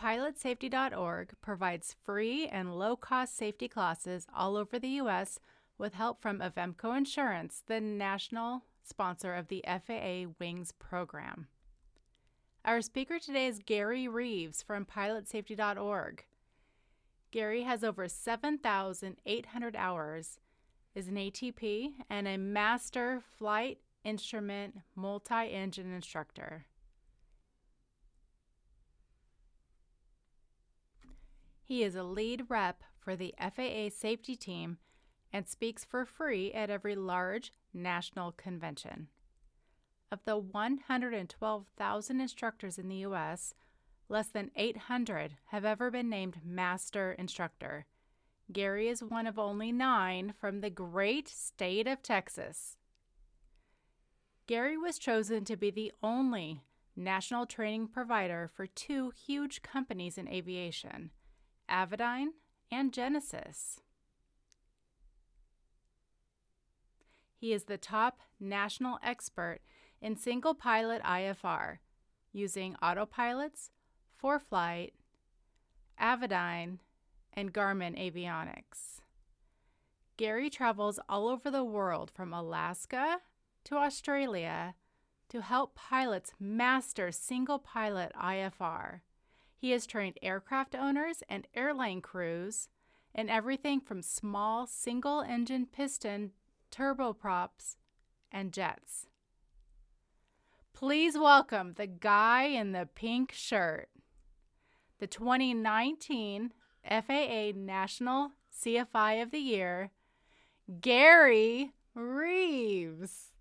PilotSafety.org provides free and low-cost safety classes all over the U.S. with help from Avemco Insurance, the national sponsor of the FAA Wings program. Our speaker today is Gary Reeves from PilotSafety.org. Gary has over 7,800 hours, is an ATP, and a Master Flight Instrument Multi-Engine Instructor. He is a lead rep for the FAA safety team and speaks for free at every large national convention. Of the 112,000 instructors in the U.S., less than 800 have ever been named Master Instructor. Gary is one of only 9 from the great state of Texas. Gary was chosen to be the only national training provider for 2 huge companies in aviation, Aviation and Genesis. He is the top national expert in single pilot IFR, using autopilots, ForeFlight, Aviation, and Garmin avionics. Gary travels all over the world from Alaska to Australia to help pilots master single pilot IFR. He has trained aircraft owners and airline crews in everything from small single-engine piston turboprops and jets. Please welcome the guy in the pink shirt, the 2019 FAA National CFI of the Year, Gary Reeves.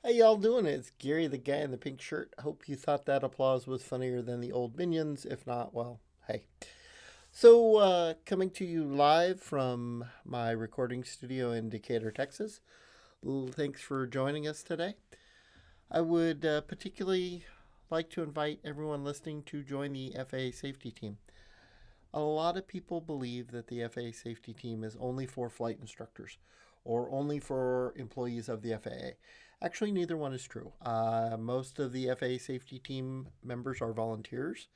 How y'all doing? It's Gary, the guy in the pink shirt. Hope you thought that applause was funnier than the old Minions. If not, well, hey. So, coming to you live from my recording studio in Decatur, Texas. Thanks for joining us today. I would particularly like to invite everyone listening to join the FAA safety team. A lot of people believe that the FAA safety team is only for flight instructors or only for employees of the FAA. Actually, neither one is true. Most of the FAA safety team members are volunteers,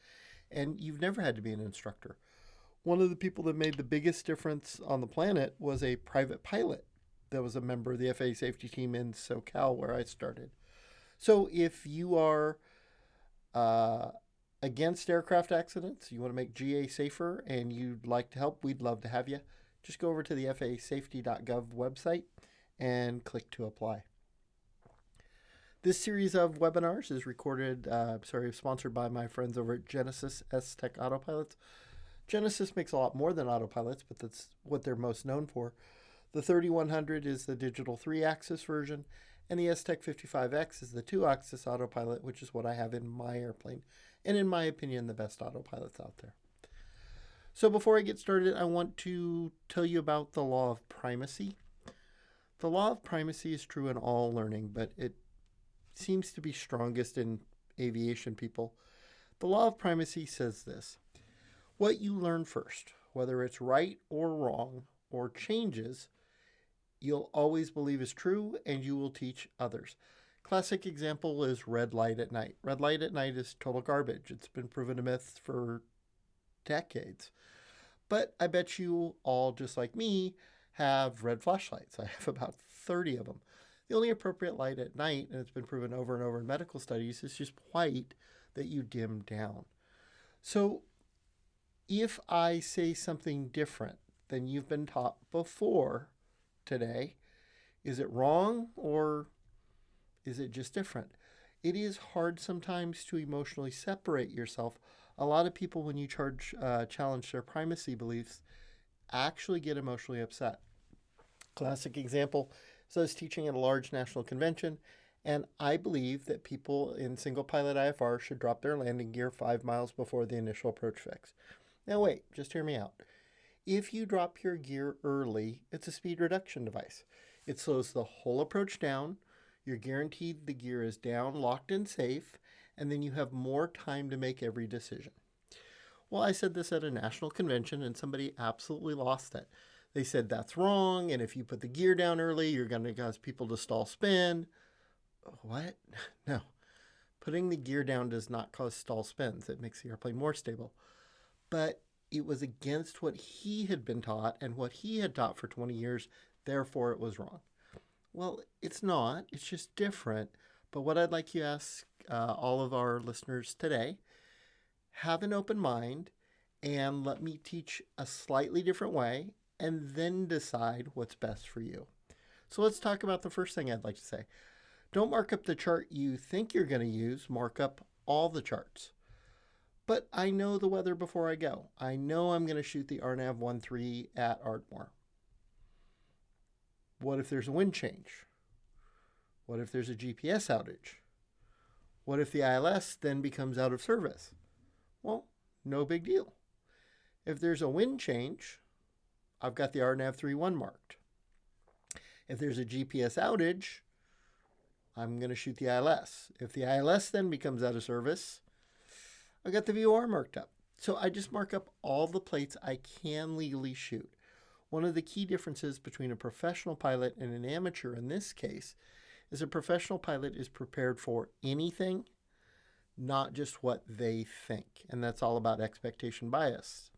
and you've never had to be an instructor. One of the people that made the biggest difference on the planet was a private pilot that was a member of the FAA safety team in SoCal, where I started. So if you are against aircraft accidents, you want to make GA safer, and you'd like to help, we'd love to have you. Just go over to the FAASafety.gov website and click to apply. This series of webinars is sponsored by my friends over at Genesis S-Tech Autopilots. Genesis makes a lot more than autopilots, but that's what they're most known for. The 3100 is the digital 3-axis version, and the S-Tech 55X is the 2-axis autopilot, which is what I have in my airplane, and in my opinion, the best autopilots out there. So before I get started, I want to tell you about the law of primacy. The law of primacy is true in all learning, but it seems to be strongest in aviation people. The law of primacy says this: what you learn first, whether it's right or wrong or changes, you'll always believe is true, and you will teach others. Classic example is red light at night. Red light at night is total garbage. It's been proven a myth for decades. But I bet you all, just like me, have red flashlights. I have about 30 of them. The only appropriate light at night, and it's been proven over and over in medical studies, is just white that you dim down. So if I say something different than you've been taught before today, is it wrong or is it just different? it is hard sometimes to emotionally separate yourself. A lot of people, when you challenge their primacy beliefs, actually get emotionally upset. Classic example is I was teaching at a large national convention, and I believe that people in single pilot IFR should drop their landing gear 5 miles before the initial approach fix. Now wait, just hear me out. If you drop your gear early, it's a speed reduction device. It slows the whole approach down. You're guaranteed the gear is down, locked, and safe, and then you have more time to make every decision. Well, I said this at a national convention, and somebody absolutely lost it. They said that's wrong, and if you put the gear down early, you're going to cause people to stall spin. What? No. Putting the gear down does not cause stall spins. It makes the airplane more stable. But it was against what he had been taught and what he had taught for 20 years. Therefore, it was wrong. Well, it's not. It's just different. But what I'd like you to ask all of our listeners today, have an open mind and let me teach a slightly different way and then decide what's best for you. So let's talk about the first thing I'd like to say. Don't mark up the chart you think you're going to use. Mark up all the charts. But I know the weather before I go. I know I'm going to shoot the RNAV 13 at Ardmore. What if there's a wind change? What if there's a GPS outage? What if the ILS then becomes out of service? Well, no big deal. If there's a wind change, I've got the RNAV 31 marked. If there's a GPS outage, I'm going to shoot the ILS. If the ILS then becomes out of service, I got the VOR marked up. So I just mark up all the plates I can legally shoot. One of the key differences between a professional pilot and an amateur in this case is a professional pilot is prepared for anything, not just what they think. And that's all about expectation bias.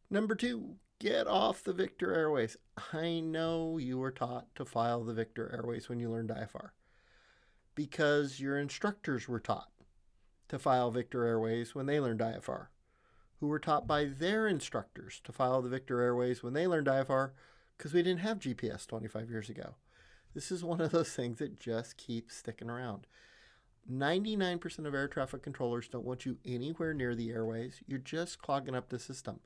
Number 2, get off the Victor Airways. I know you were taught to file the Victor Airways when you learned IFR because your instructors were taught to file Victor Airways when they learned IFR, who were taught by their instructors to file the Victor Airways when they learned IFR because we didn't have GPS 25 years ago. This is one of those things that just keeps sticking around. 99% of air traffic controllers don't want you anywhere near the airways. You're just clogging up the system.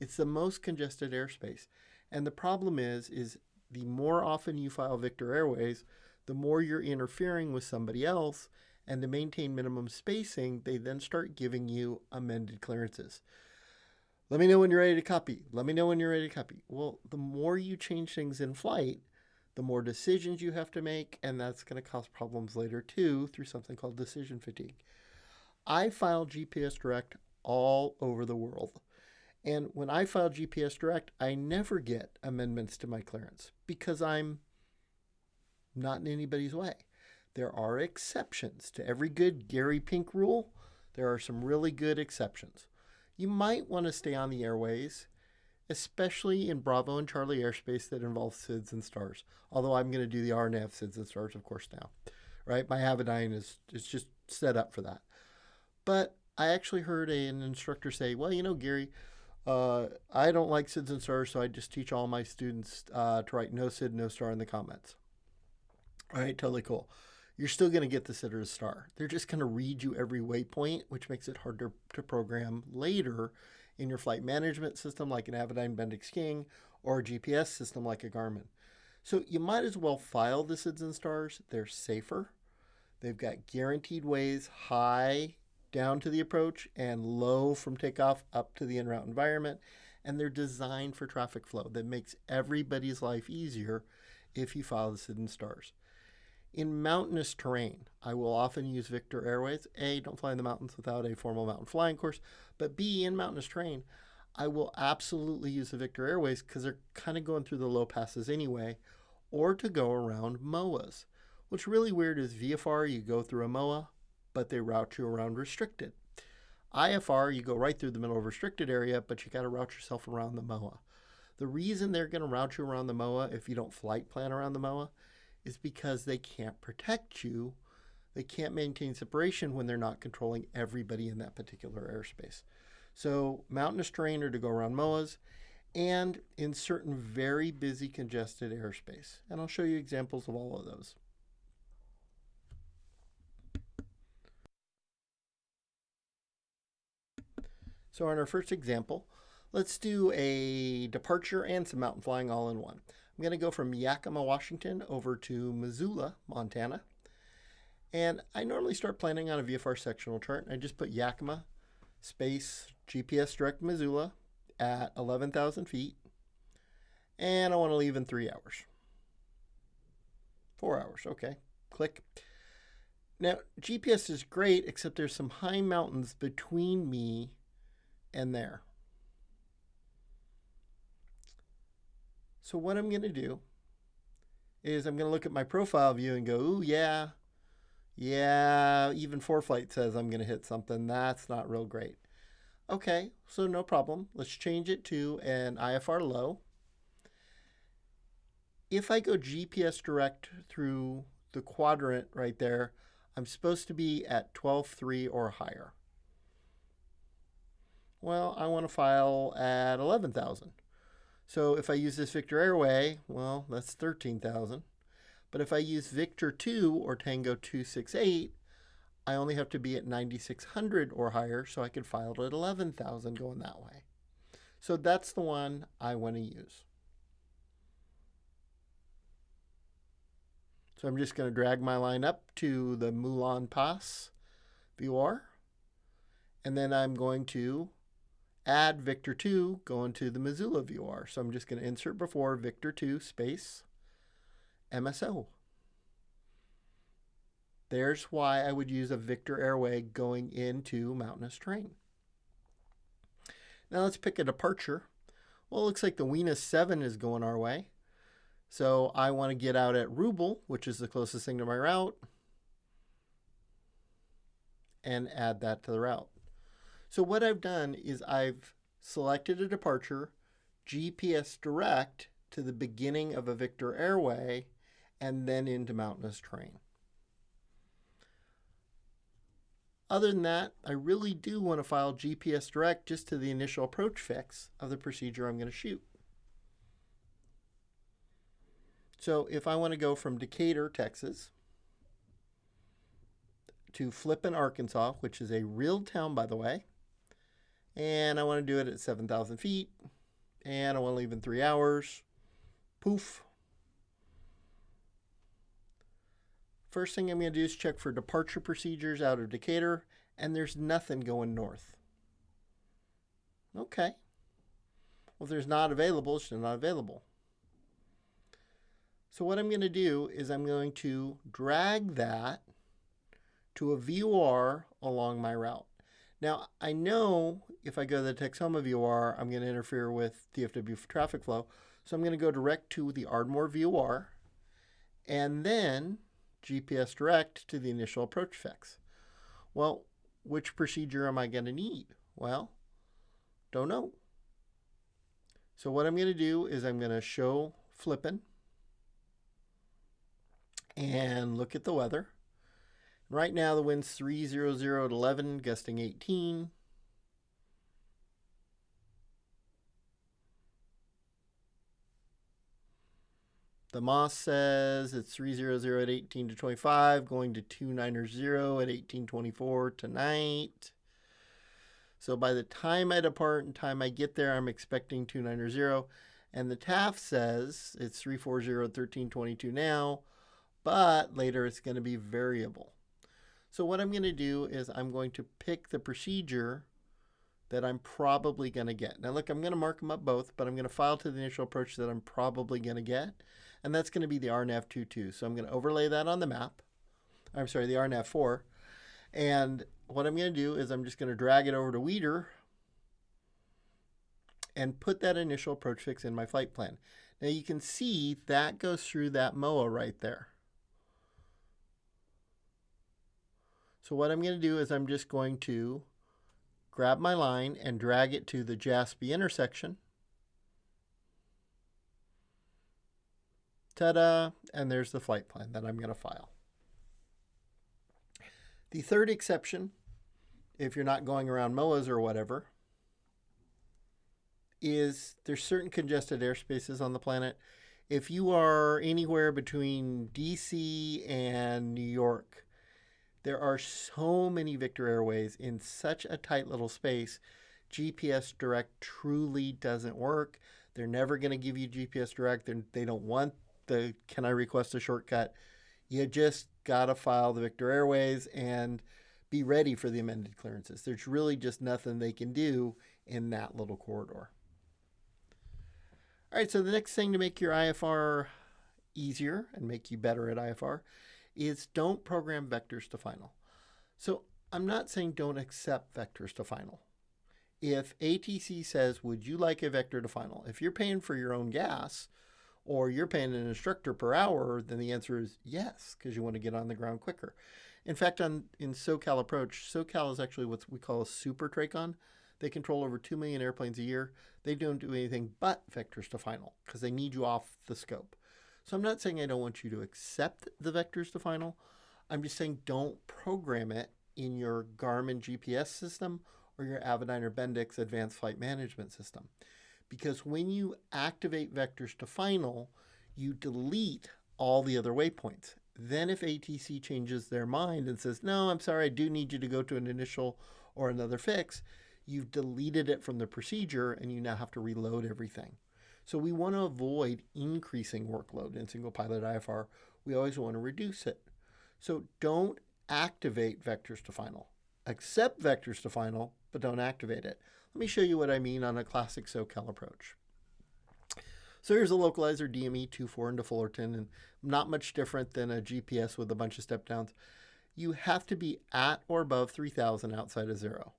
It's the most congested airspace. And the problem is the more often you file Victor Airways, the more you're interfering with somebody else. And to maintain minimum spacing, they then start giving you amended clearances. Let me know when you're ready to copy. Let me know when you're ready to copy. Well, the more you change things in flight, the more decisions you have to make, and that's going to cause problems later too through something called decision fatigue. I file GPS Direct all over the world. And when I file GPS Direct, I never get amendments to my clearance because I'm not in anybody's way. There are exceptions to every good Gary Pink rule. There are some really good exceptions. You might want to stay on the airways, especially in Bravo and Charlie airspace that involves SIDS and stars. Although I'm going to do the RNAV SIDS and stars, of course, now. Right? My Avidyne is just set up for that. But I actually heard an instructor say, well, Gary, I don't like SIDS and stars, so I just teach all my students to write no SID, no star in the comments. All right, totally cool. You're still going to get the SID or the star. They're just going to read you every waypoint, which makes it harder to program later in your flight management system like an Avidyne Bendix King or a GPS system like a Garmin. So you might as well file the SIDS and stars. They're safer. They've got guaranteed ways high down to the approach and low from takeoff up to the en route environment. And they're designed for traffic flow that makes everybody's life easier if you file the SID and stars. In mountainous terrain, I will often use Victor Airways. A, don't fly in the mountains without a formal mountain flying course. But B, in mountainous terrain, I will absolutely use the Victor Airways because they're kind of going through the low passes anyway, or to go around MOAs. What's really weird is VFR, you go through a MOA, but they route you around restricted. IFR, you go right through the middle of restricted area, but you got to route yourself around the MOA. The reason they're going to route you around the MOA if you don't flight plan around the MOA is because they can't protect you. They can't maintain separation when they're not controlling everybody in that particular airspace. So mountainous terrain are to go around MOAs and in certain very busy congested airspace. And I'll show you examples of all of those. So in our first example, let's do a departure and some mountain flying all in one. I'm going to go from Yakima, Washington over to Missoula, Montana. And I normally start planning on a VFR sectional chart. I just put Yakima space GPS direct Missoula at 11,000 feet. And I want to leave in 3 hours. 4 hours, okay. Click. Now, GPS is great, except there's some high mountains between me and there. So what I'm going to do is I'm going to look at my profile view and go, ooh, yeah, even ForeFlight says I'm going to hit something. That's not real great. Okay, so no problem. Let's change it to an IFR low. If I go GPS direct through the quadrant right there, I'm supposed to be at 12.3 or higher. Well, I want to file at 11,000. So if I use this Victor Airway, well, that's 13,000. But if I use Victor 2 or Tango 268, I only have to be at 9,600 or higher, so I could file at 11,000 going that way. So that's the one I want to use. So I'm just going to drag my line up to the Moulin Pass VOR, and then I'm going to add Victor 2 going to the Missoula VOR. So I'm just going to insert before Victor 2 space MSO. There's why I would use a Victor Airway going into mountainous terrain. Now let's pick a departure. Well, it looks like the Venus 7 is going our way. So I want to get out at Rubel, which is the closest thing to my route, and add that to the route. So what I've done is I've selected a departure, GPS direct to the beginning of a Victor Airway, and then into mountainous terrain. Other than that, I really do want to file GPS direct just to the initial approach fix of the procedure I'm going to shoot. So if I want to go from Decatur, Texas, to Flippin, Arkansas, which is a real town, by the way, and I want to do it at 7,000 feet, and I want to leave in 3 hours, poof. First thing I'm going to do is check for departure procedures out of Decatur, and there's nothing going north. Okay. Well, if there's not available, it's not available. So what I'm going to do is I'm going to drag that to a VOR along my route. Now, I know if I go to the Texoma VOR, I'm going to interfere with DFW traffic flow. So I'm going to go direct to the Ardmore VOR and then GPS direct to the initial approach fix. Well, which procedure am I going to need? Well, don't know. So what I'm going to do is I'm going to show Flippin and look at the weather. Right now the wind's 300 at 11, gusting 18. The MOS says it's 300 at 18 to 25, going to 290 at 18:24 tonight. So by the time I depart and time I get there, I'm expecting 290. And the TAF says it's 340 at 13:22 now, but later it's going to be variable. So what I'm going to do is I'm going to pick the procedure that I'm probably going to get. Now look, I'm going to mark them up both, but I'm going to file to the initial approach that I'm probably going to get, and that's going to be the RNAV 22. So I'm going to overlay that on the map. I'm sorry, the RNAV 4. And what I'm going to do is I'm just going to drag it over to Weeder and put that initial approach fix in my flight plan. Now you can see that goes through that MOA right there. So what I'm going to do is I'm just going to grab my line and drag it to the Jaspy intersection. Ta-da! And there's the flight plan that I'm going to file. The third exception, if you're not going around MOAs or whatever, is there's certain congested airspaces on the planet. If you are anywhere between DC and New York, there are so many Victor Airways in such a tight little space. GPS Direct truly doesn't work. They're never going to give you GPS Direct. They don't want the can I request a shortcut. You just got to file the Victor Airways and be ready for the amended clearances. There's really just nothing they can do in that little corridor. All right, so the next thing to make your IFR easier and make you better at IFR is don't program vectors to final. So I'm not saying don't accept vectors to final. If ATC says, would you like a vector to final? If you're paying for your own gas or you're paying an instructor per hour, then the answer is yes, because you want to get on the ground quicker. In fact, in SoCal Approach, SoCal is actually what we call a super TRACON. They control over 2 million airplanes a year. They don't do anything but vectors to final because they need you off the scope. So I'm not saying I don't want you to accept the vectors to final. I'm just saying don't program it in your Garmin GPS system or your Avidyne or Bendix Advanced Flight Management System. Because when you activate vectors to final, you delete all the other waypoints. Then if ATC changes their mind and says, no, I'm sorry, I do need you to go to an initial or another fix, you've deleted it from the procedure and you now have to reload everything. So we want to avoid increasing workload in single pilot IFR. We always want to reduce it. So don't activate vectors to final. Accept vectors to final, but don't activate it. Let me show you what I mean on a classic SoCal approach. So here's a localizer DME 24 into Fullerton, and not much different than a GPS with a bunch of step downs. You have to be at or above 3,000 outside of 0.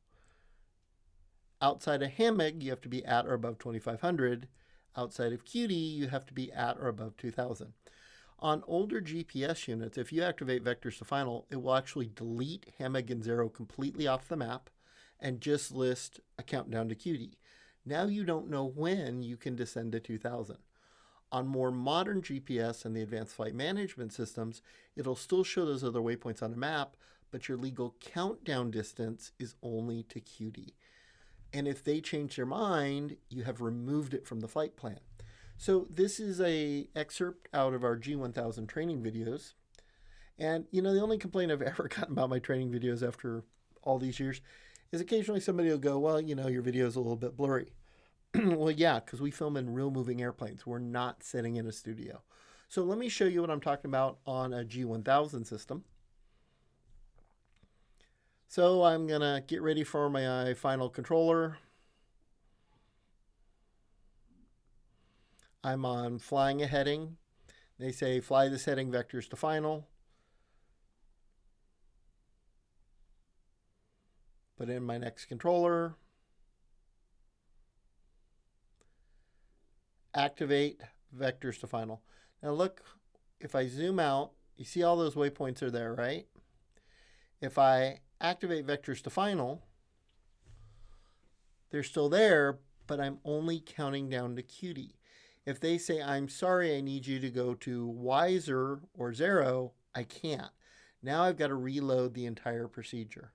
Outside of HAMIG, you have to be at or above 2,500. Outside of QD, you have to be at or above 2,000. On older GPS units, if you activate vectors to final, it will actually delete HAMIG and 0 completely off the map and just list a countdown to QD. Now you don't know when you can descend to 2,000. On more modern GPS and the advanced flight management systems, it'll still show those other waypoints on a map, but your legal countdown distance is only to QD. And if they change their mind, you have removed it from the flight plan. So this is an excerpt out of our G1000 training videos. And, the only complaint I've ever gotten about my training videos after all these years is occasionally somebody will go, well, your video is a little bit blurry. Well, yeah, because we film in real moving airplanes. We're not sitting in a studio. So let me show you what I'm talking about on a G1000 system. So I'm going to get ready for my final controller. I'm on flying a heading. They say fly this heading vectors to final. Put in my next controller. Activate vectors to final. Now look, if I zoom out, you see all those waypoints are there, right? If I activate vectors to final, they're still there, but I'm only counting down to QD. If they say, I'm sorry, I need you to go to wiser or 0, I can't. Now I've got to reload the entire procedure.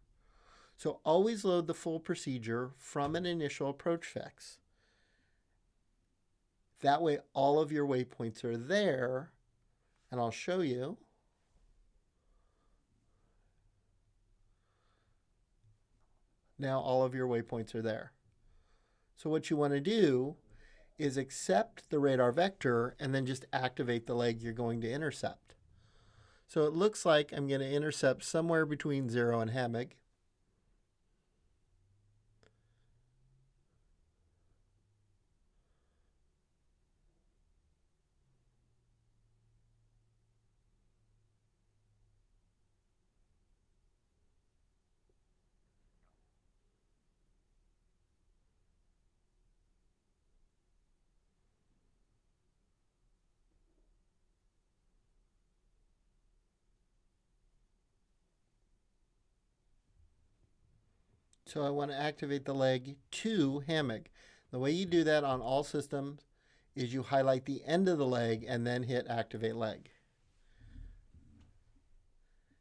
So always load the full procedure from an initial approach fix. That way all of your waypoints are there, and I'll show you. Now all of your waypoints are there. So what you want to do is accept the radar vector and then just activate the leg you're going to intercept. So it looks like I'm going to intercept somewhere between 0 and HAMIG. So I want to activate the leg to HAMIG. The way you do that on all systems is you highlight the end of the leg and then hit activate leg.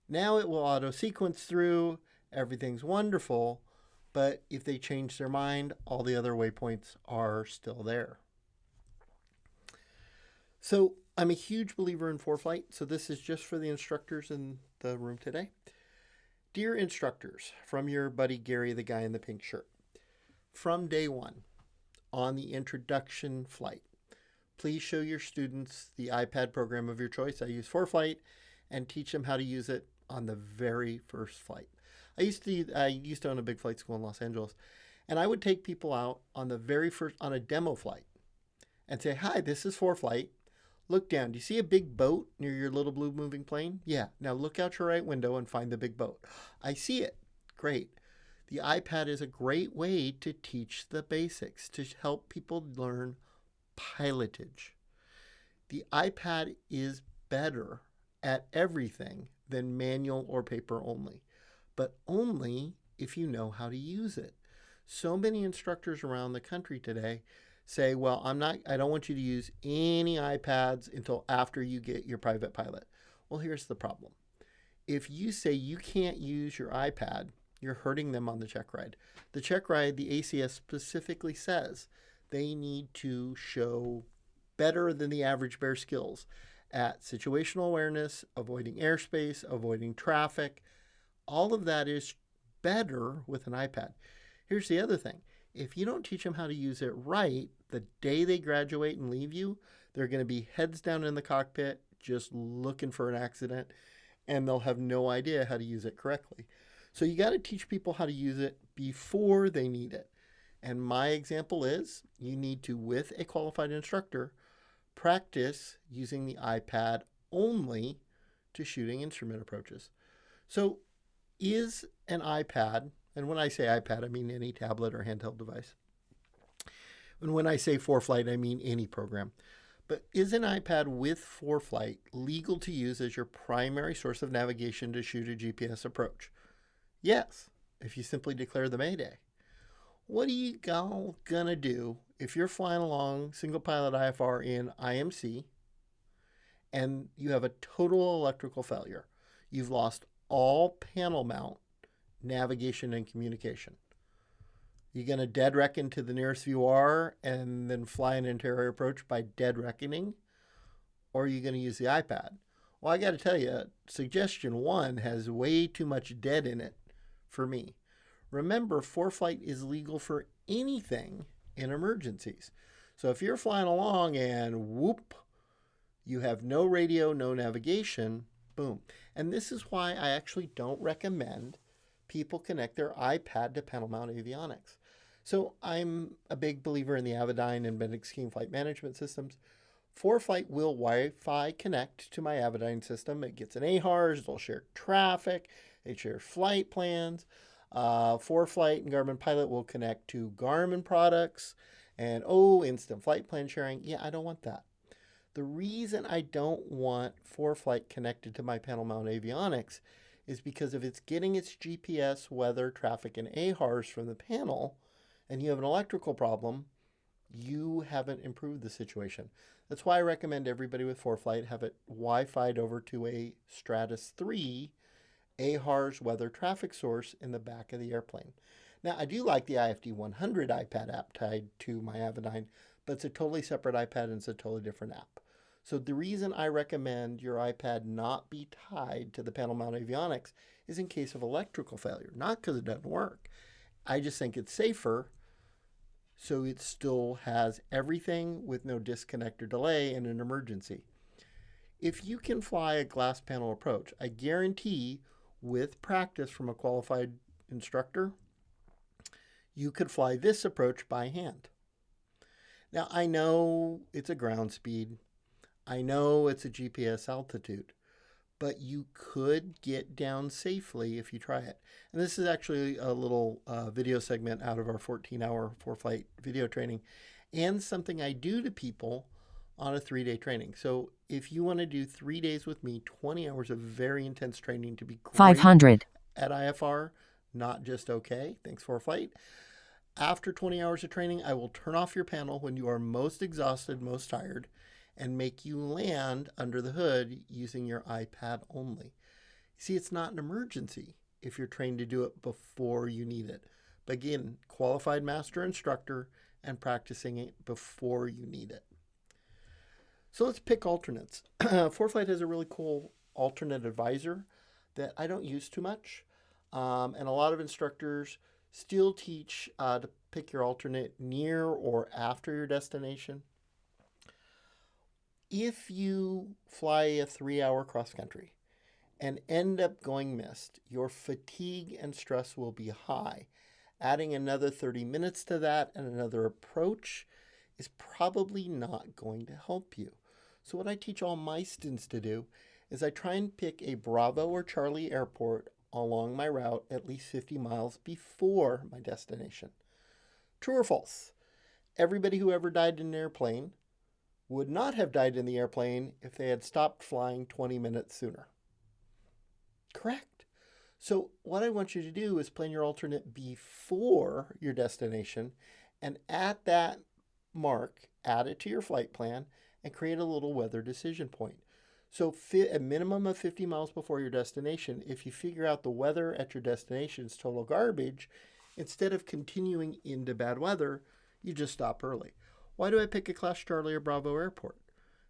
Now it will auto sequence through, everything's wonderful, but if they change their mind, all the other waypoints are still there. So I'm a huge believer in ForeFlight, so this is just for the instructors in the room today. Dear instructors, from your buddy Gary, the guy in the pink shirt. from day one on the introduction flight, please show your students the iPad program of your choice. I use FAASTeam, and teach them how to use it on the very first flight. I used to own a big flight school in Los Angeles, and I would take people out on the very first, on a demo flight, and say, "Hi, this is FAASTeam. Look down. Do you see a big boat near your little blue moving plane? Yeah. Now look out your right window and find the big boat. I see it. Great." The iPad is a great way to teach the basics, to help people learn pilotage. The iPad is better at everything than manual or paper only, but only if you know how to use it. So many instructors around the country today say, "Well, I don't want you to use any iPads until after you get your private pilot." Well, here's the problem. If you say you can't use your iPad, you're hurting them on the check ride. The check ride, the ACS specifically says they need to show better than the average bear skills at situational awareness, avoiding airspace, avoiding traffic. All of that is better with an iPad. Here's the other thing. If you don't teach them how to use it right, the day they graduate and leave you, they're going to be heads down in the cockpit just looking for an accident, and they'll have no idea how to use it correctly. So you got to teach people how to use it before they need it. And my example is you need to, with a qualified instructor, practice using the iPad only to shooting instrument approaches. So is an iPad, and when I say iPad, I mean any tablet or handheld device. And when I say FAASTeam, I mean any program. But is an iPad with FAASTeam legal to use as your primary source of navigation to shoot a GPS approach? Yes, if you simply declare the Mayday. What are you gonna do if you're flying along single pilot IFR in IMC and you have a total electrical failure? You've lost all panel mount navigation and communication. You gonna dead reckon to the nearest VR and then fly an interior approach by dead reckoning? Or are you gonna use the iPad? Well, I gotta tell you, suggestion 1 has way too much dead in it for me. Remember, FAASTeam is legal for anything in emergencies. So if you're flying along and whoop, you have no radio, no navigation, boom. And this is why I actually don't recommend people connect their iPad to panel mount avionics. So I'm a big believer in the Avidyne and Bendix Scheme flight management systems. FAASTeam will Wi-Fi connect to my Avidyne system. It gets an AHRS, it'll share traffic, it shares flight plans. FAASTeam and Garmin Pilot will connect to Garmin products, and instant flight plan sharing. Yeah, I don't want that. The reason I don't want FAASTeam connected to my panel mount avionics is because if it's getting its GPS, weather, traffic, and AHRS from the panel, and you have an electrical problem, you haven't improved the situation. That's why I recommend everybody with FAASTeam have it Wi-Fi'd over to a Stratus 3 AHRS weather traffic source in the back of the airplane. Now, I do like the IFD 100 iPad app tied to my Avidyne, but it's a totally separate iPad and it's a totally different app. So the reason I recommend your iPad not be tied to the panel mount avionics is in case of electrical failure, not because it doesn't work. I just think it's safer, so it still has everything with no disconnect or delay in an emergency. If you can fly a glass panel approach, I guarantee with practice from a qualified instructor, you could fly this approach by hand. Now, I know it's a ground speed. I know it's a GPS altitude, but you could get down safely if you try it. And this is actually a little video segment out of our 14-hour FAASTeam video training and something I do to people on a 3-day training. So if you want to do 3 days with me, 20 hours of very intense training to be great 500 at IFR, not just okay, thanks FAASTeam. After 20 hours of training, I will turn off your panel when you are most exhausted, most tired, and make you land under the hood using your iPad only. See, it's not an emergency if you're trained to do it before you need it. But again, qualified master instructor and practicing it before you need it. So let's pick alternates. FAASTeam has a really cool alternate advisor that I don't use too much. And a lot of instructors still teach to pick your alternate near or after your destination. If you fly a 3-hour cross country and end up going missed, your fatigue and stress will be high. Adding another 30 minutes to that and another approach is probably not going to help you. So what I teach all my students to do is I try and pick a Bravo or Charlie airport along my route at least 50 miles before my destination. True or false? Everybody who ever died in an airplane would not have died in the airplane if they had stopped flying 20 minutes sooner. Correct. So what I want you to do is plan your alternate before your destination, and at that mark, add it to your flight plan and create a little weather decision point. So a minimum of 50 miles before your destination, if you figure out the weather at your destination is total garbage, instead of continuing into bad weather, you just stop early. Why do I pick a Class Charlie or Bravo airport?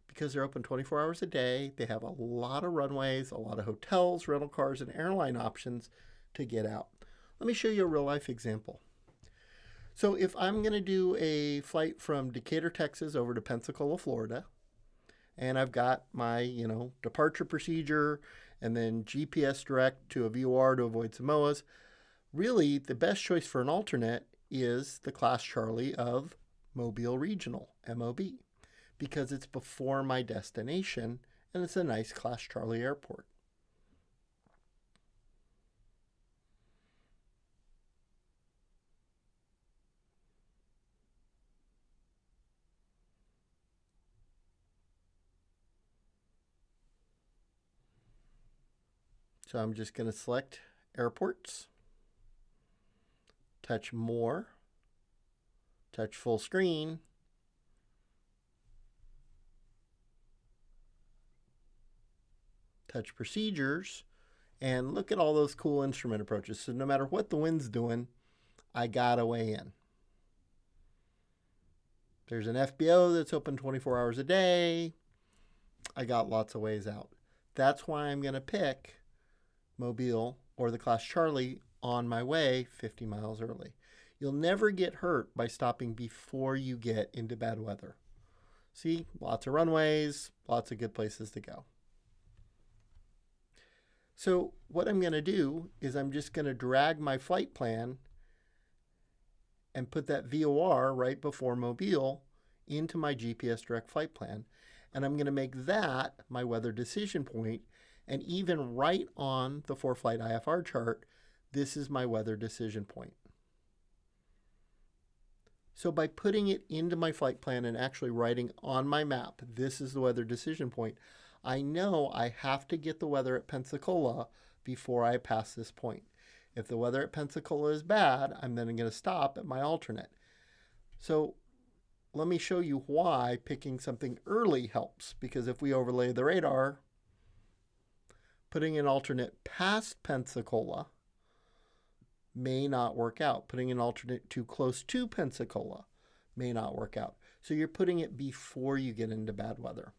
Because they're open 24 hours a day. They have a lot of runways, a lot of hotels, rental cars, and airline options to get out. Let me show you a real life example. So if I'm going to do a flight from Decatur, Texas over to Pensacola, Florida, and I've got my, departure procedure and then GPS direct to a VOR to avoid Samoas, really the best choice for an alternate is the Class Charlie of Mobile Regional, MOB, because it's before my destination and it's a nice Class Charlie airport. So I'm just going to select airports, touch more, touch full screen, touch procedures, and look at all those cool instrument approaches. So no matter what the wind's doing, I got a way in. There's an FBO that's open 24 hours a day. I got lots of ways out. That's why I'm going to pick Mobile or the Class Charlie on my way 50 miles early. You'll never get hurt by stopping before you get into bad weather. See, lots of runways, lots of good places to go. So what I'm going to do is I'm just going to drag my flight plan and put that VOR right before Mobile into my GPS direct flight plan. And I'm going to make that my weather decision point. And even right on the 4-flight IFR chart, this is my weather decision point. So by putting it into my flight plan and actually writing on my map, this is the weather decision point, I know I have to get the weather at Pensacola before I pass this point. If the weather at Pensacola is bad, I'm then going to stop at my alternate. So let me show you why picking something early helps, because if we overlay the radar, putting an alternate past Pensacola may not work out. Putting an alternate too close to Pensacola may not work out. So you're putting it before you get into bad weather.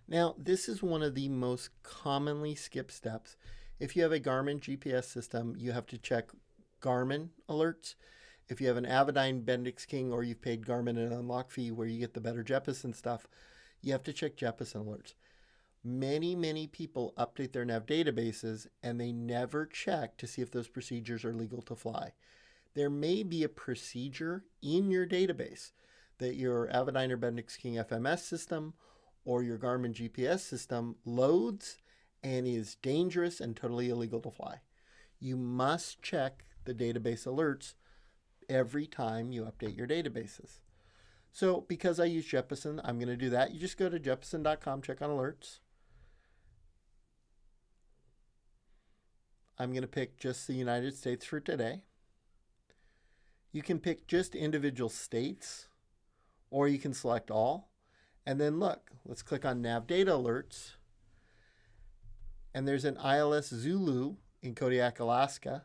Now, this is one of the most commonly skipped steps. If you have a Garmin GPS system, you have to check Garmin alerts. If you have an Avidyne Bendix King or you've paid Garmin an unlock fee where you get the better JEPPESEN stuff, you have to check JEPPESEN alerts. Many people update their nav databases and they never check to see if those procedures are legal to fly. There may be a procedure in your database that your Avidyne or Bendix King FMS system or your Garmin GPS system loads and is dangerous and totally illegal to fly. You must check the database alerts every time you update your databases. So because I use JEPPESEN, I'm going to do that. You just go to jeppesen.com, check on alerts. I'm going to pick just the United States for today. You can pick just individual states, or you can select all. And then look, let's click on Nav Data Alerts. And there's an ILS Zulu in Kodiak, Alaska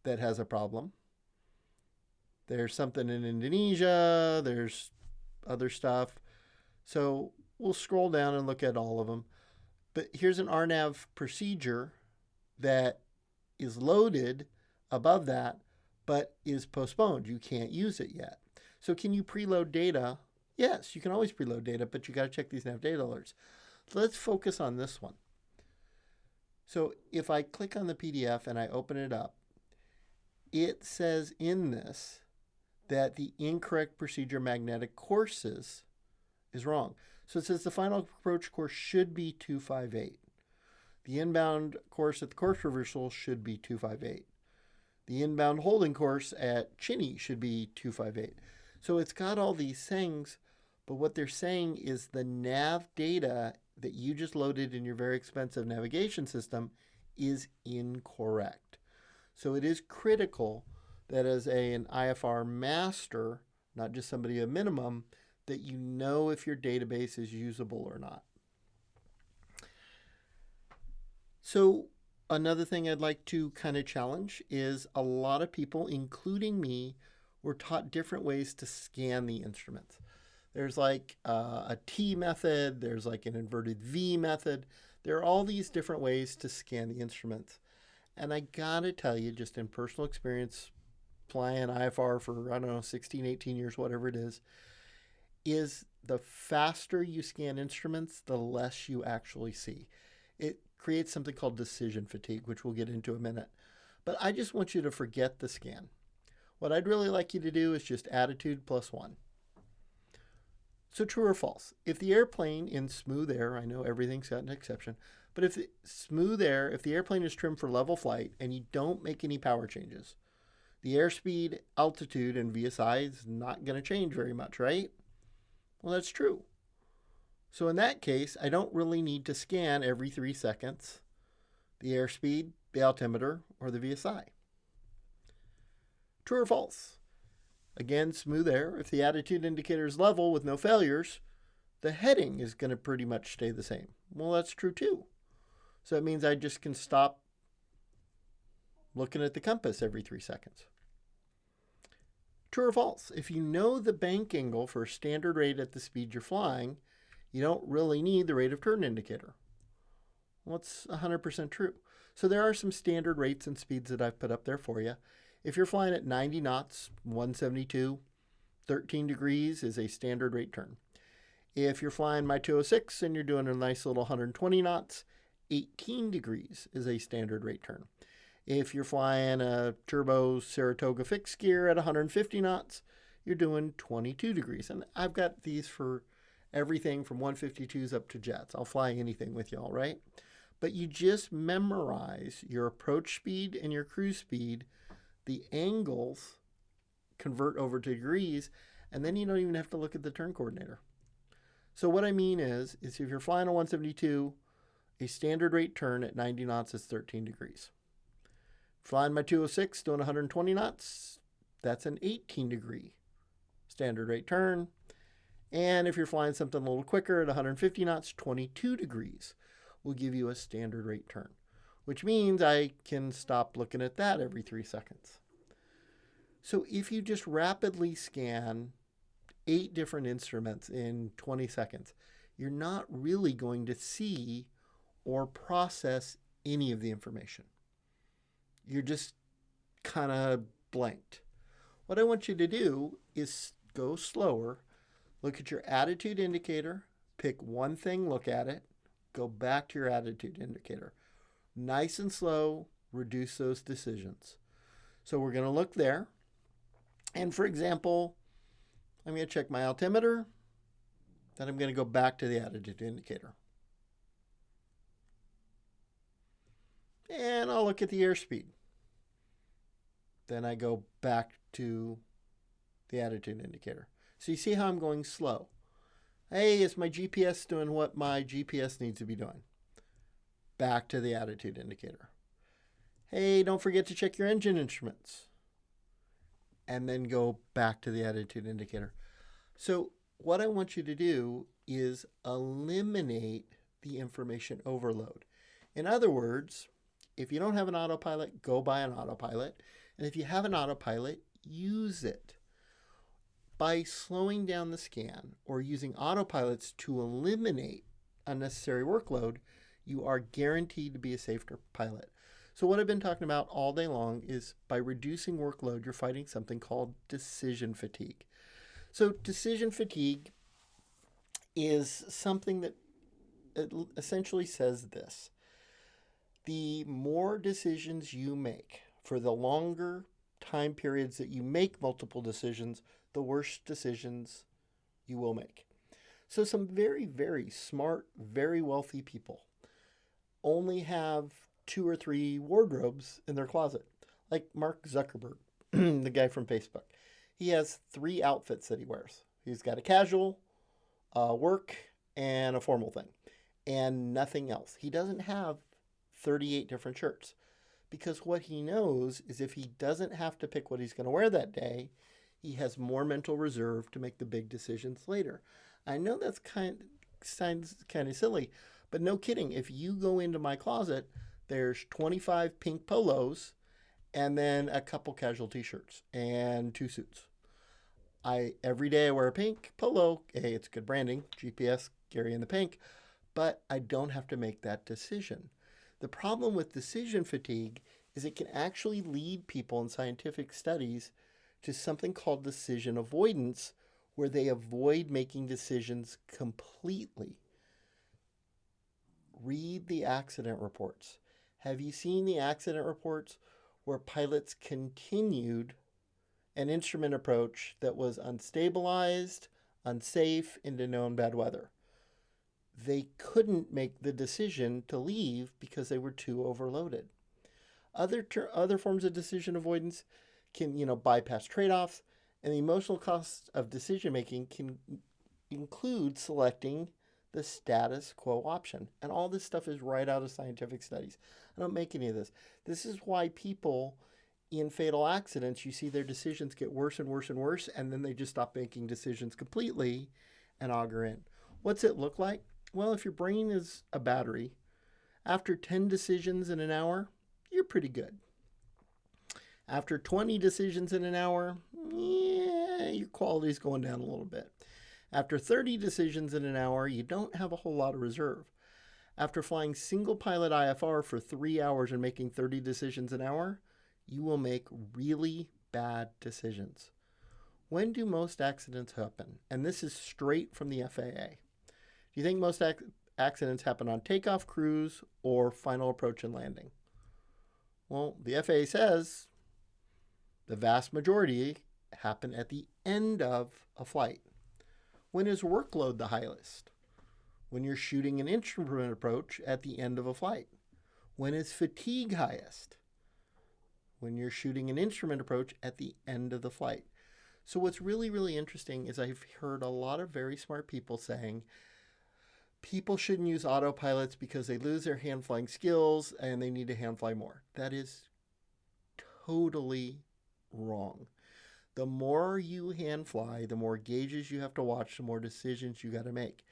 that has a problem. There's something in Indonesia. There's other stuff. So we'll scroll down and look at all of them. But here's an RNAV procedure that is loaded above that, but is postponed. You can't use it yet. So can you preload data? Yes, you can always preload data, but you got to check these nav data alerts. So let's focus on this one. So if I click on the PDF and I open it up, it says in this that the incorrect procedure magnetic courses is wrong. So it says the final approach course should be 258. The inbound course at the course reversal should be 258. The inbound holding course at Chinny should be 258. So it's got all these things, but what they're saying is the nav data that you just loaded in your very expensive navigation system is incorrect. So it is critical that as an IFR master, not just somebody at minimum, that you know if your database is usable or not. So another thing I'd like to kind of challenge is a lot of people, including me, were taught different ways to scan the instruments. There's like a T method, there's like an inverted V method. There are all these different ways to scan the instruments. And I gotta tell you, just in personal experience, flying IFR for, I don't know, 16, 18 years, whatever it is the faster you scan instruments, the less you actually see. It creates something called decision fatigue, which we'll get into in a minute. But I just want you to forget the scan. What I'd really like you to do is just attitude plus 1. So true or false? If the airplane in smooth air, I know everything's got an exception, but if smooth air, if the airplane is trimmed for level flight and you don't make any power changes, the airspeed, altitude, and VSI is not going to change very much, right? Well, that's true. So in that case, I don't really need to scan every 3 seconds the airspeed, the altimeter, or the VSI. True or false? Again, smooth air, if the attitude indicator is level with no failures, the heading is going to pretty much stay the same. Well, that's true too. So that means I just can stop looking at the compass every 3 seconds. True or false? If you know the bank angle for a standard rate at the speed you're flying, you don't really need the rate of turn indicator. Well, it's 100% true. So there are some standard rates and speeds that I've put up there for you. If you're flying at 90 knots, 172, 13 degrees is a standard rate turn. If you're flying my 206 and you're doing a nice little 120 knots, 18 degrees is a standard rate turn. If you're flying a turbo Saratoga fixed gear at 150 knots, you're doing 22 degrees. And I've got these for everything from 152s up to jets. I'll fly anything with y'all, right? But you just memorize your approach speed and your cruise speed. The angles convert over to degrees, and then you don't even have to look at the turn coordinator. So what I mean is if you're flying a 172, a standard rate turn at 90 knots is 13 degrees. Flying my 206 doing 120 knots, that's an 18 degree standard rate turn. And if you're flying something a little quicker at 150 knots, 22 degrees will give you a standard rate turn, which means I can stop looking at that every 3 seconds. So if you just rapidly scan 8 different instruments in 20 seconds, you're not really going to see or process any of the information. You're just kind of blanked. What I want you to do is go slower, look at your attitude indicator, pick one thing, look at it, go back to your attitude indicator. Nice and slow, reduce those decisions. So we're going to look there. And for example, I'm going to check my altimeter. Then I'm going to go back to the attitude indicator. And I'll look at the airspeed. Then I go back to the attitude indicator. So you see how I'm going slow. Hey, is my GPS doing what my GPS needs to be doing? Back to the attitude indicator. Hey, don't forget to check your engine instruments. And then go back to the attitude indicator. So what I want you to do is eliminate the information overload. In other words, if you don't have an autopilot, go buy an autopilot. And if you have an autopilot, use it. By slowing down the scan or using autopilots to eliminate unnecessary workload, you are guaranteed to be a safer pilot. So what I've been talking about all day long is by reducing workload, you're fighting something called decision fatigue. So decision fatigue is something that essentially says this: the more decisions you make for the longer time periods that you make multiple decisions, the worse decisions you will make. So some very, very smart, very wealthy people only have 2 or 3 wardrobes in their closet. Like Mark Zuckerberg, the guy from Facebook. He has 3 outfits that he wears. He's got a casual, work, and a formal thing, and nothing else. He doesn't have 38 different shirts, because what he knows is if he doesn't have to pick what he's going to wear that day, he has more mental reserve to make the big decisions later. I know that's sounds kind of silly, but no kidding. If you go into my closet, there's 25 pink polos and then a couple casual t-shirts and 2 suits. Every day I wear a pink polo. Hey, it's good branding, GPS, Gary in the pink, but I don't have to make that decision. The problem with decision fatigue is it can actually lead people in scientific studies to something called decision avoidance, where they avoid making decisions completely. Read the accident reports. Have you seen the accident reports where pilots continued an instrument approach that was unstabilized, unsafe, into known bad weather? They couldn't make the decision to leave because they were too overloaded. Other forms of decision avoidance can, bypass trade-offs, and the emotional cost of decision making can include selecting the status quo option. And all this stuff is right out of scientific studies. I don't make any of this. This is why people in fatal accidents, you see their decisions get worse and worse and worse, and then they just stop making decisions completely and auger in. What's it look like? Well, if your brain is a battery, after 10 decisions in an hour, you're pretty good. After 20 decisions in an hour, your quality's going down a little bit. After 30 decisions in an hour, you don't have a whole lot of reserve. After flying single pilot IFR for 3 hours and making 30 decisions an hour, you will make really bad decisions. When do most accidents happen? And this is straight from the FAA. Do you think most accidents happen on takeoff, cruise, or final approach and landing? Well, the FAA says the vast majority happen at the end of a flight. When is workload the highest? When you're shooting an instrument approach at the end of a flight. When is fatigue highest? When you're shooting an instrument approach at the end of the flight. So what's really, really interesting is I've heard a lot of very smart people saying people shouldn't use autopilots because they lose their hand flying skills and they need to hand fly more. That is totally wrong. The more you hand fly, the more gauges you have to watch, the more decisions you got to make.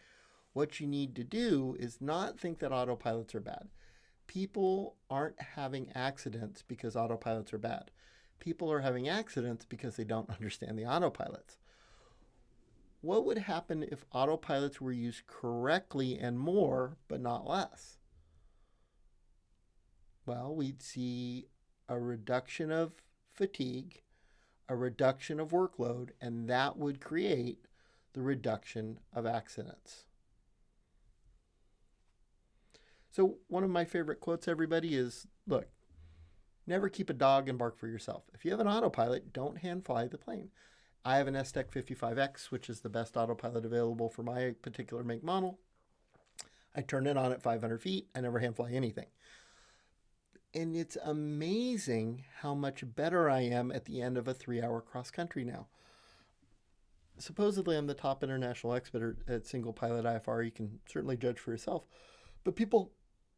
What you need to do is not think that autopilots are bad. People aren't having accidents because autopilots are bad. People are having accidents because they don't understand the autopilots. What would happen if autopilots were used correctly and more, but not less? Well, we'd see a reduction of fatigue, a reduction of workload, and that would create the reduction of accidents. So one of my favorite quotes, everybody, is, look, never keep a dog and bark for yourself. If you have an autopilot, don't hand fly the plane. I have an STEC 55X, which is the best autopilot available for my particular make model. I turn it on at 500 feet. I never hand fly anything. And it's amazing how much better I am at the end of a 3-hour cross country now. Supposedly, I'm the top international expert at single pilot IFR. You can certainly judge for yourself. But people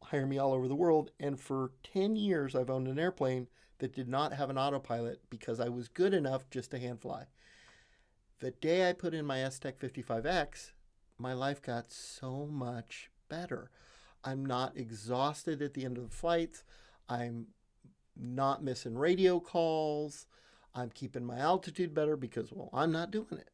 hire me all over the world. And for 10 years, I've owned an airplane that did not have an autopilot because I was good enough just to hand fly. The day I put in my STEC 55X, my life got so much better. I'm not exhausted at the end of the flights. I'm not missing radio calls. I'm keeping my altitude better because, well, I'm not doing it.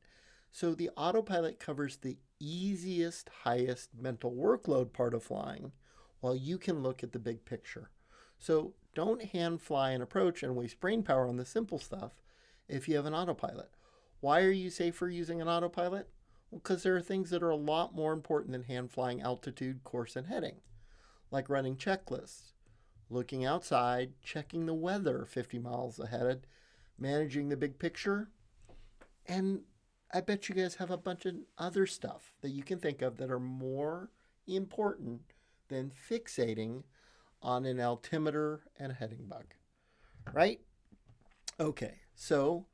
So the autopilot covers the easiest, highest mental workload part of flying, while you can look at the big picture. So don't hand fly an approach and waste brain power on the simple stuff if you have an autopilot. Why are you safer using an autopilot? Well, because there are things that are a lot more important than hand flying altitude, course, and heading, like running checklists, looking outside, checking the weather 50 miles ahead, managing the big picture, and I bet you guys have a bunch of other stuff that you can think of that are more important than fixating on an altimeter and a heading bug, right? Okay, so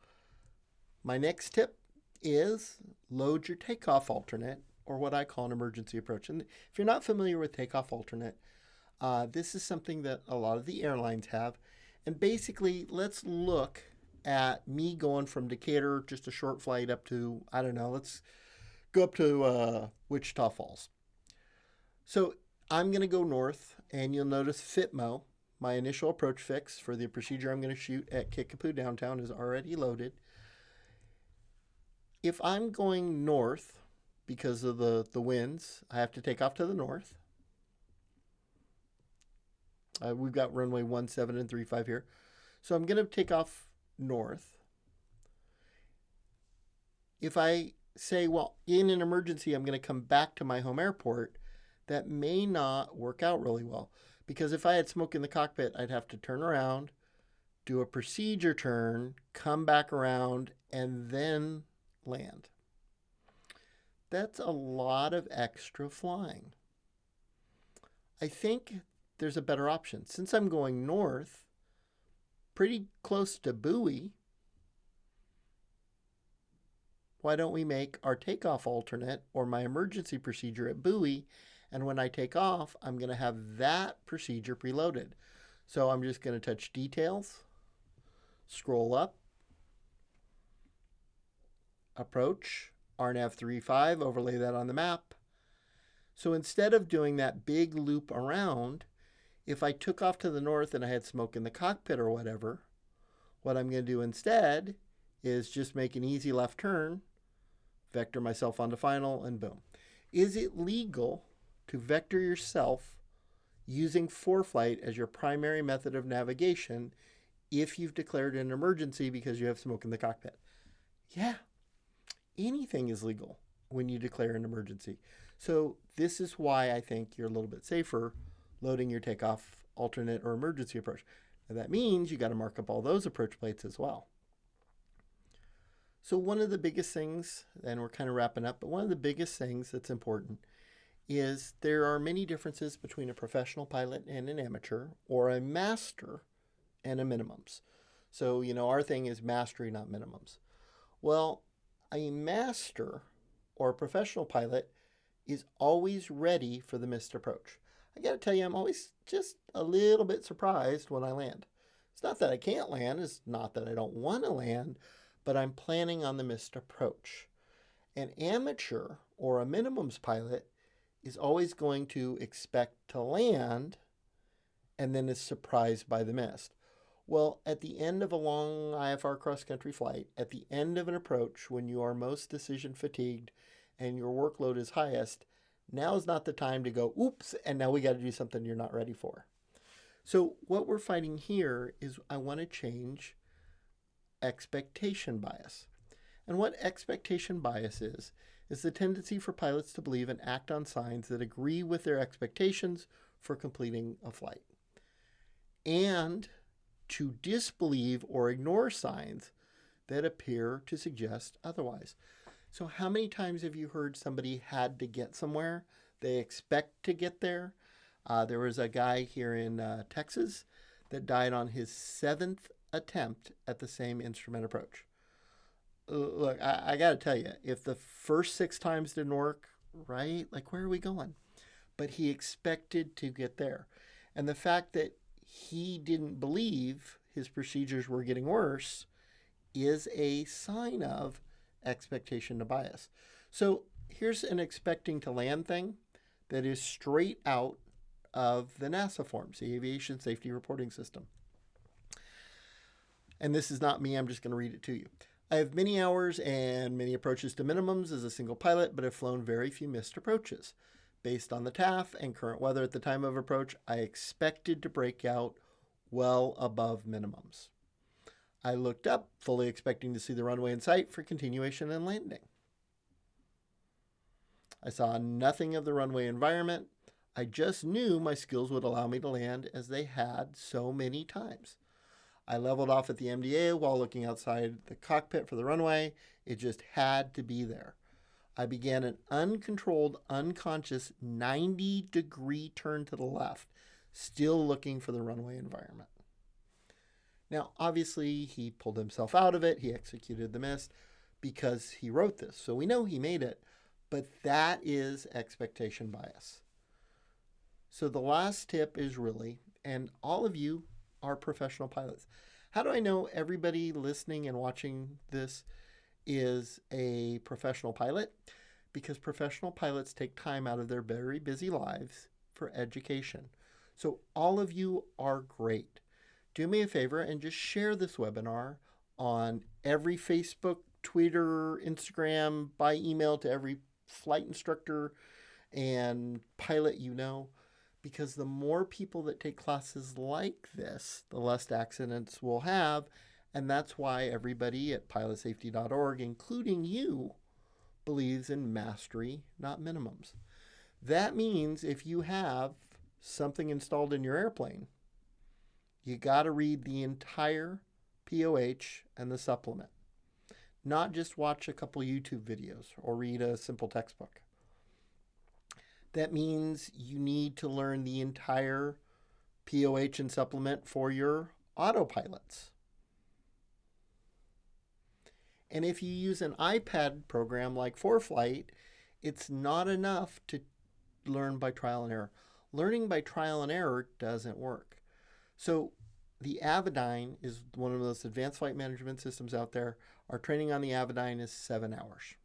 my next tip is load your takeoff alternate, or what I call an emergency approach. And if you're not familiar with takeoff alternate, this is something that a lot of the airlines have. And basically, let's look at me going from Decatur, just a short flight, up to, I don't know, let's go up to Wichita Falls. So I'm going to go north, and you'll notice FITMO, my initial approach fix for the procedure I'm going to shoot at Kickapoo downtown, is already loaded. If I'm going north because of the winds, I have to take off to the north. We've got runway 17 and 35 here. So I'm going to take off north. If I say, well, in an emergency, I'm going to come back to my home airport, that may not work out really well. Because if I had smoke in the cockpit, I'd have to turn around, do a procedure turn, come back around, and then land. That's a lot of extra flying. I think there's a better option. Since I'm going north, pretty close to Bowie, why don't we make our takeoff alternate or my emergency procedure at Bowie, and when I take off, I'm going to have that procedure preloaded. So I'm just going to touch details, scroll up, approach, RNAV 35, overlay that on the map. So instead of doing that big loop around, if I took off to the north and I had smoke in the cockpit or whatever, what I'm going to do instead is just make an easy left turn, vector myself onto final, and boom. Is it legal to vector yourself using ForeFlight as your primary method of navigation if you've declared an emergency because you have smoke in the cockpit? Yeah, anything is legal when you declare an emergency. So this is why I think you're a little bit safer loading your takeoff alternate or emergency approach. Now that means you got to mark up all those approach plates as well. So one of the biggest things, and we're kind of wrapping up, but one of the biggest things that's important is there are many differences between a professional pilot and an amateur, or a master and a minimums. So, our thing is mastery, not minimums. Well, a master or a professional pilot is always ready for the missed approach. I got to tell you, I'm always just a little bit surprised when I land. It's not that I can't land, it's not that I don't want to land, but I'm planning on the missed approach. An amateur or a minimums pilot is always going to expect to land and then is surprised by the missed. Well, at the end of a long IFR cross-country flight, at the end of an approach when you are most decision fatigued and your workload is highest, now is not the time to go, oops, and now we got to do something you're not ready for. So what we're fighting here is I want to change expectation bias. And what expectation bias is the tendency for pilots to believe and act on signs that agree with their expectations for completing a flight, and to disbelieve or ignore signs that appear to suggest otherwise. So how many times have you heard somebody had to get somewhere? They expect to get there. There was a guy here in Texas that died on his 7th attempt at the same instrument approach. Look, I got to tell you, if the first 6 times didn't work, right? Like, where are we going? But he expected to get there. And the fact that he didn't believe his procedures were getting worse is a sign of expectation to bias. So here's an expecting to land thing that is straight out of the NASA forms, the Aviation Safety Reporting System. And this is not me, I'm just going to read it to you. I have many hours and many approaches to minimums as a single pilot, but have flown very few missed approaches. Based on the TAF and current weather at the time of approach, I expected to break out well above minimums. I looked up, fully expecting to see the runway in sight for continuation and landing. I saw nothing of the runway environment. I just knew my skills would allow me to land as they had so many times. I leveled off at the MDA while looking outside the cockpit for the runway. It just had to be there. I began an uncontrolled, unconscious 90-degree turn to the left, still looking for the runway environment. Now, obviously, he pulled himself out of it. He executed the miss because he wrote this. So we know he made it, but that is expectation bias. So the last tip is really, and all of you are professional pilots. How do I know everybody listening and watching this is a professional pilot? Because professional pilots take time out of their very busy lives for education. So all of you are great. Do me a favor and just share this webinar on every Facebook, Twitter, Instagram, by email to every flight instructor and pilot you know, because the more people that take classes like this, the less accidents we'll have, and that's why everybody at pilotsafety.org, including you, believes in mastery, not minimums. That means if you have something installed in your airplane, you got to read the entire POH and the supplement, not just watch a couple YouTube videos or read a simple textbook. That means you need to learn the entire POH and supplement for your autopilots. And if you use an iPad program like ForeFlight, it's not enough to learn by trial and error. Learning by trial and error doesn't work. So the Avidyne is one of the most advanced flight management systems out there. Our training on the Avidyne is 7 hours.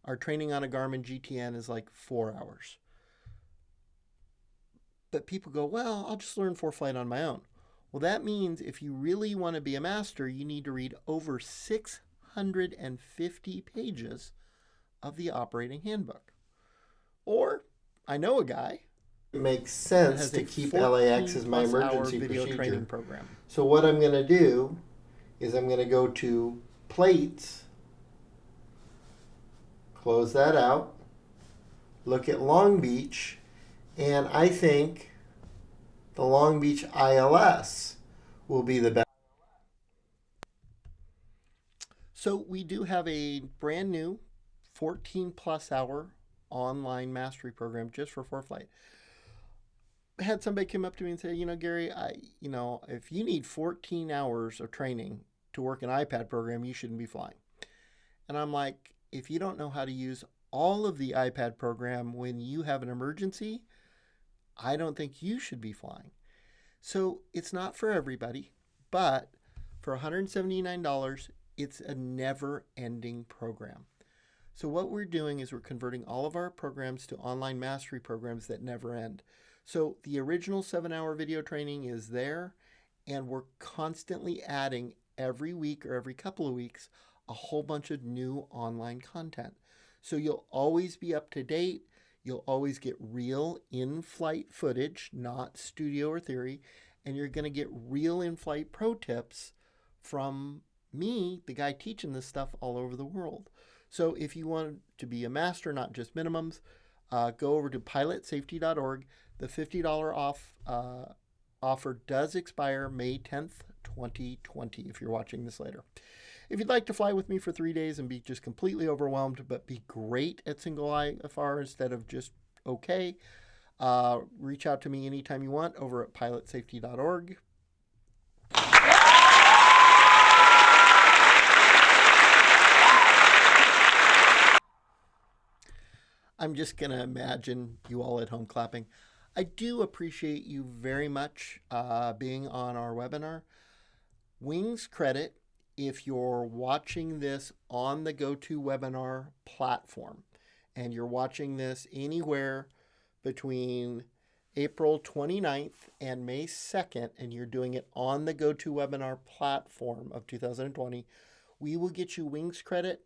Our training on a Garmin GTN is like 4 hours. But people go, well, I'll just learn ForeFlight on my own. Well, that means if you really want to be a master, you need to read over 650 pages of the operating handbook. Or, I know a guy. It makes sense to keep LAX as my emergency video training program. So what I'm going to do is I'm going to go to plates, close that out, look at Long Beach, and I think the Long Beach ILS will be the best. So we do have a brand new 14 plus hour online mastery program just for ForeFlight. I had somebody come up to me and say, Gary, if you need 14 hours of training to work an iPad program, you shouldn't be flying. And I'm like, if you don't know how to use all of the iPad program when you have an emergency, I don't think you should be flying. So it's not for everybody, but for $179, it's a never-ending program. So what we're doing is we're converting all of our programs to online mastery programs that never end. So the original 7-hour video training is there, and we're constantly adding every week or every couple of weeks a whole bunch of new online content. So you'll always be up to date. You'll always get real in-flight footage, not studio or theory, and you're going to get real in-flight pro tips from me, the guy teaching this stuff all over the world. So if you want to be a master, not just minimums, go over to pilotsafety.org. The $50 off offer does expire May 10th, 2020, if you're watching this later. If you'd like to fly with me for 3 days and be just completely overwhelmed, but be great at single IFR instead of just okay, reach out to me anytime you want over at pilotsafety.org. I'm just going to imagine you all at home clapping. I do appreciate you very much being on our webinar. Wings credit if you're watching this on the GoToWebinar platform and you're watching this anywhere between April 29th and May 2nd and you're doing it on the GoToWebinar platform of 2020, we will get you Wings credit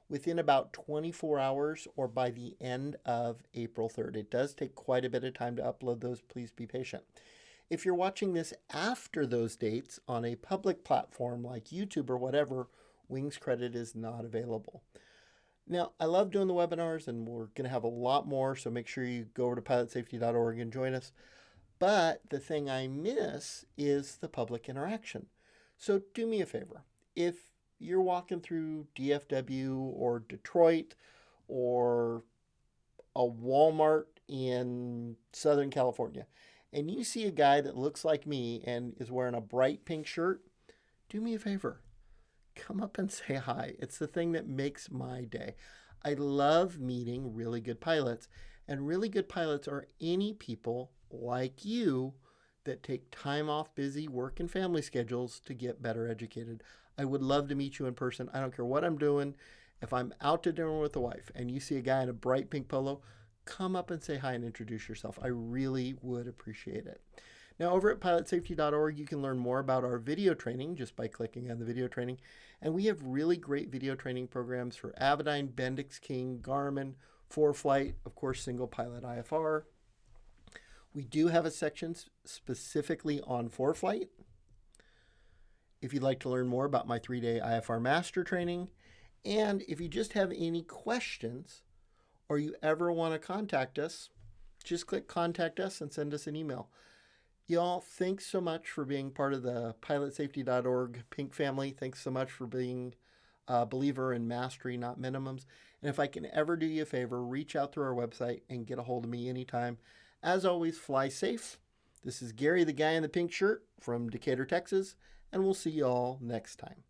within about 24 hours or by the end of April 3rd. It does take quite a bit of time to upload those. Please be patient. If you're watching this after those dates on a public platform like YouTube or whatever, Wings credit is not available. Now, I love doing the webinars, and we're going to have a lot more, so make sure you go over to pilotsafety.org and join us. But the thing I miss is the public interaction. So do me a favor. If you're walking through DFW or Detroit or a Walmart in Southern California, and you see a guy that looks like me and is wearing a bright pink shirt, do me a favor. Come up and say hi. It's the thing that makes my day. I love meeting really good pilots, and really good pilots are any people like you that take time off busy work and family schedules to get better educated. I would love to meet you in person. I don't care what I'm doing. If I'm out to dinner with the wife and you see a guy in a bright pink polo, come up and say hi and introduce yourself. I really would appreciate it. Now, over at pilotsafety.org, you can learn more about our video training just by clicking on the video training. And we have really great video training programs for Avidyne, Bendix King, Garmin, ForeFlight, of course, single pilot IFR. We do have a section specifically on ForeFlight. If you'd like to learn more about my 3-day IFR master training, and if you just have any questions or you ever want to contact us, just click contact us and send us an email. Y'all, thanks so much for being part of the pilotsafety.org Pink family. Thanks so much for being a believer in mastery, not minimums. And if I can ever do you a favor, reach out through our website and get a hold of me anytime. As always, fly safe. This is Gary, the guy in the pink shirt from Decatur, Texas, and we'll see y'all next time.